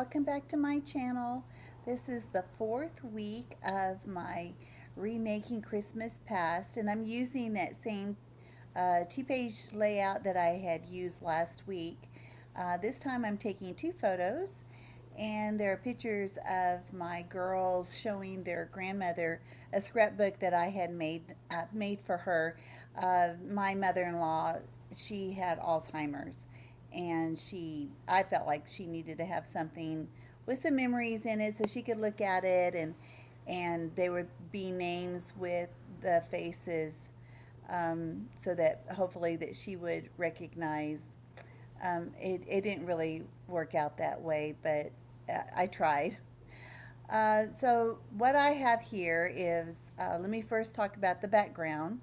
welcome back to my channel. This is the fourth week of my Remaking Christmas Past, and I'm using that same two-page layout that I had used last week. This time I'm taking two photos, and there are pictures of my girls showing their grandmother a scrapbook that I had made for her. My mother-in-law, she had Alzheimer's, and I felt like she needed to have something with some memories in it so she could look at it, and there would be names with the faces, so that hopefully that she would recognize. It didn't really work out that way, but I tried. So what I have here is, let me first talk about the background.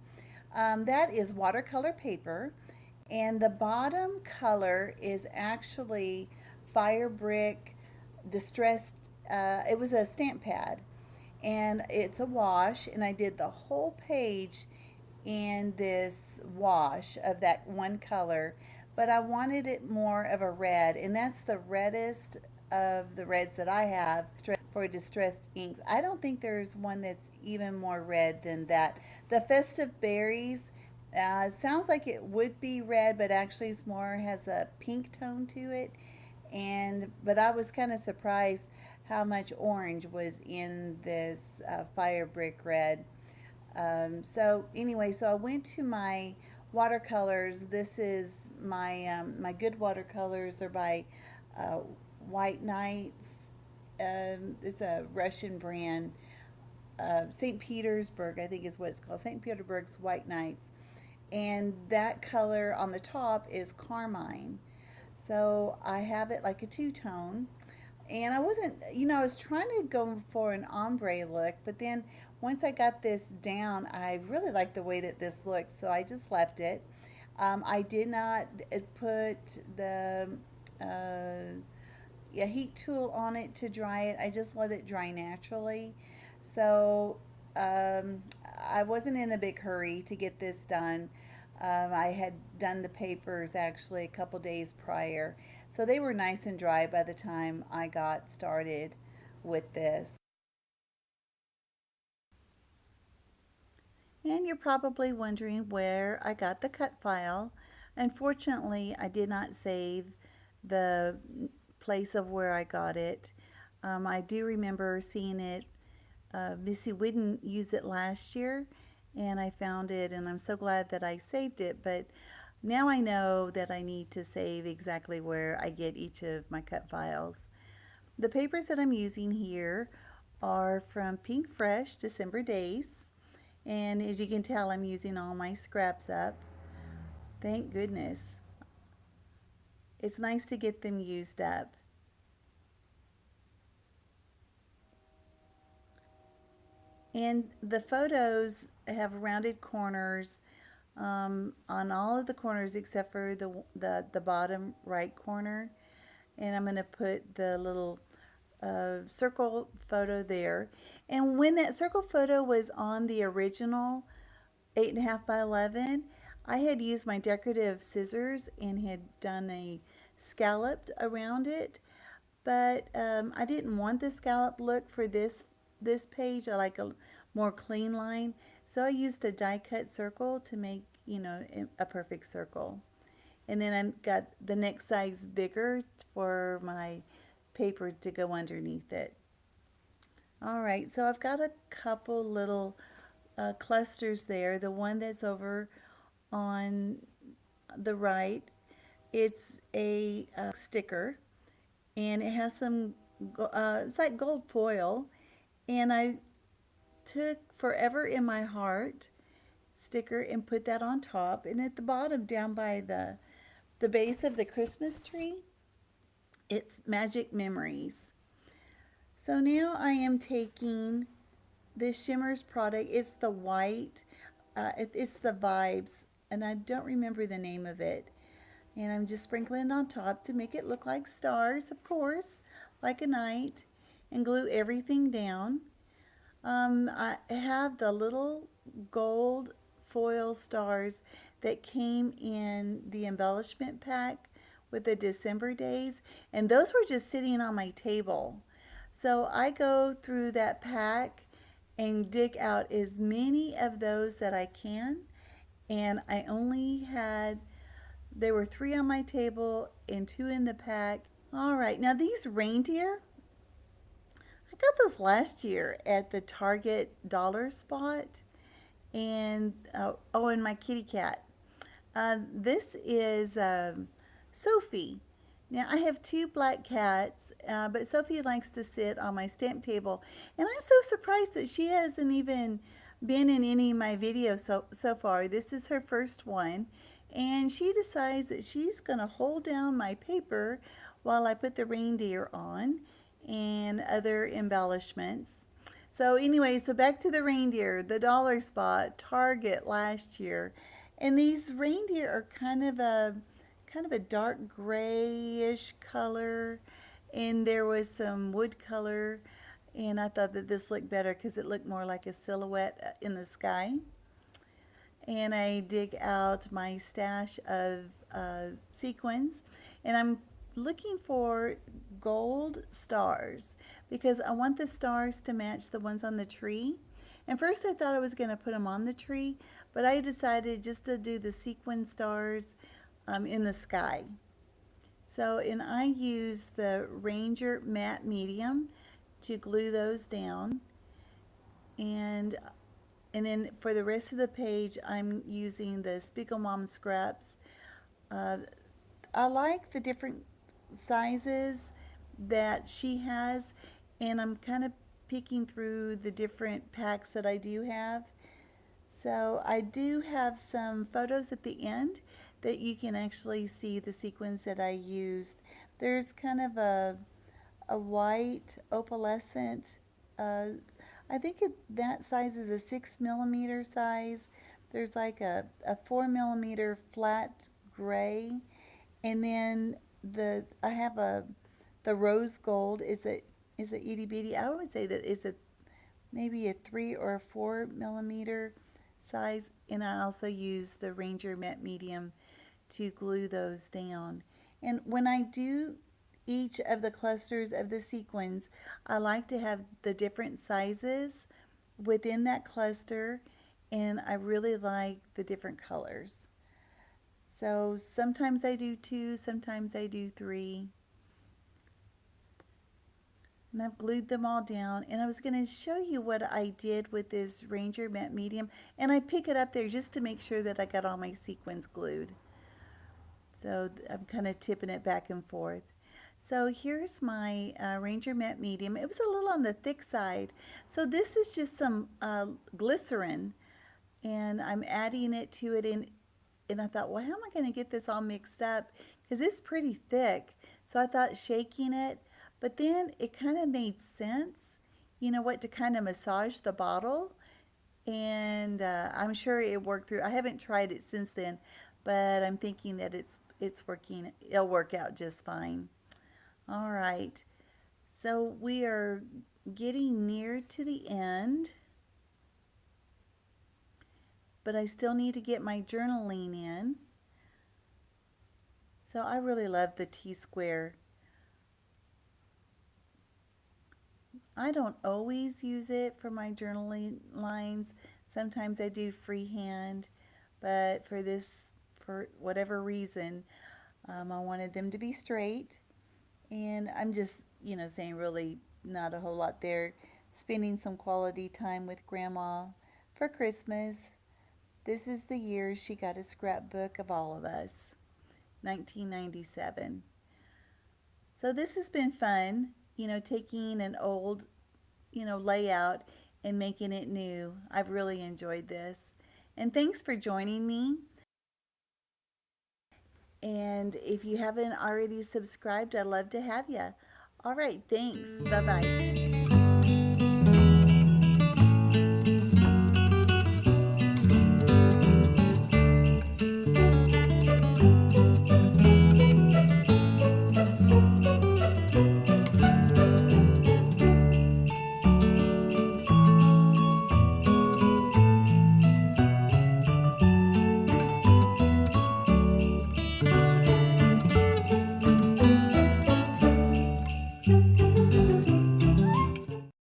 That is watercolor paper, and the bottom color is actually fire brick distressed. It was a stamp pad, and it's a wash, and I did the whole page in this wash of that one color, but I wanted it more of a red, and that's the reddest of the reds that I have for distressed inks. I don't think there's one that's even more red than that. The Festive Berries sounds like it would be red, but actually it's more has a pink tone to it. But I was kind of surprised how much orange was in this fire brick red. So anyway, so I went to my watercolors. This is my good watercolors. They're by uh, White Knights. It's a Russian brand. St. Petersburg, I think is what it's called. St. Petersburg's White Knights. And that color on the top is carmine. So I have it like a two-tone. And I wasn't, I was trying to go for an ombre look, but then once I got this down, I really liked the way that this looked, so I just left it. I did not put the heat tool on it to dry it. I just let it dry naturally. So um, I wasn't in a big hurry to get this done. I had done the papers actually a couple days prior, so they were nice and dry by the time I got started with this. And you're probably wondering where I got the cut file. Unfortunately, I did not save the place of where I got it. I do remember seeing it. Missy wouldn't use it last year, and I found it, and I'm so glad that I saved it. But now I know that I need to save exactly where I get each of my cut files. The papers that I'm using here are from Pink Fresh December Days. And as you can tell, I'm using all my scraps up. Thank goodness. It's nice to get them used up. And the photos have rounded corners on all of the corners except for the bottom right corner. And I'm going to put the little circle photo there. And when that circle photo was on the original 8.5 by 11, I had used my decorative scissors and had done a scalloped around it, but I didn't want the scallop look for this page. I like a more clean line, so I used a die cut circle to make, a perfect circle. And then I got the next size bigger for my paper to go underneath it. All right, so I've got a couple little clusters there. The one that's over on the right, it's a sticker, and it has some, it's like gold foil, and I took Forever in My Heart sticker and put that on top, and at the bottom down by the base of the Christmas tree, it's Magic Memories. So now I am taking this Shimmers product. It's the white, it's the Vibes, and I don't remember the name of it. And I'm just sprinkling it on top to make it look like stars, of course, like a night, and glue everything down. I have the little gold foil stars that came in the embellishment pack with the December days, and those were just sitting on my table. So I go through that pack and dig out as many of those that I can. And I only had, there were 3 on my table and 2 in the pack. All right, now these reindeer, I got those last year at the Target dollar spot. And oh, and my kitty cat. This is Sophie. Now, I have 2 black cats, but Sophie likes to sit on my stamp table. And I'm so surprised that she hasn't even been in any of my videos so far. This is her first one. And she decides that she's going to hold down my paper while I put the reindeer on and other embellishments. So anyway, so back to the reindeer, the dollar spot, Target last year. And these reindeer are kind of a dark grayish color, and there was some wood color, and I thought that this looked better because it looked more like a silhouette in the sky. And I dig out my stash of sequins, and I'm looking for gold stars because I want the stars to match the ones on the tree. And first I thought I was going to put them on the tree, but I decided just to do the sequin stars in the sky. So, and I use the Ranger matte medium to glue those down. And and then for the rest of the page, I'm using the Spiegel Mom scraps. Uh, I like the different sizes that she has, and I'm kind of picking through the different packs that I do have. So I do have some photos at the end that you can actually see the sequins that I used. There's kind of a white opalescent, I think that size is a 6 millimeter size. There's like a 4 millimeter flat gray. And then I have the rose gold is a itty bitty. I would say that is a maybe a 3 or 4 millimeter size, and I also use the Ranger matte medium to glue those down. And when I do each of the clusters of the sequins, I like to have the different sizes within that cluster, and I really like the different colors. So sometimes I do 2, sometimes I do 3. And I've glued them all down, and I was going to show you what I did with this Ranger matte medium, and I pick it up there just to make sure that I got all my sequins glued. So I'm kind of tipping it back and forth. So here's my Ranger matte medium. It was a little on the thick side, so this is just some glycerin, and I'm adding it to it, and I thought, well, how am I going to get this all mixed up, because it's pretty thick. So I thought shaking it, but then it kind of made sense, you know what, to kind of massage the bottle. And I'm sure it worked through. I haven't tried it since then, but I'm thinking that it's working. It'll work out just fine. All right. So we are getting near to the end, but I still need to get my journaling in. So I really love the T-square. I don't always use it for my journaling lines. Sometimes I do freehand, but for whatever reason, I wanted them to be straight. And I'm just, saying really not a whole lot there. Spending some quality time with Grandma for Christmas. This is the year she got a scrapbook of all of us, 1997. So this has been fun, taking an old, layout and making it new. I've really enjoyed this. And thanks for joining me. And if you haven't already subscribed, I'd love to have you. All right, thanks. Bye-bye.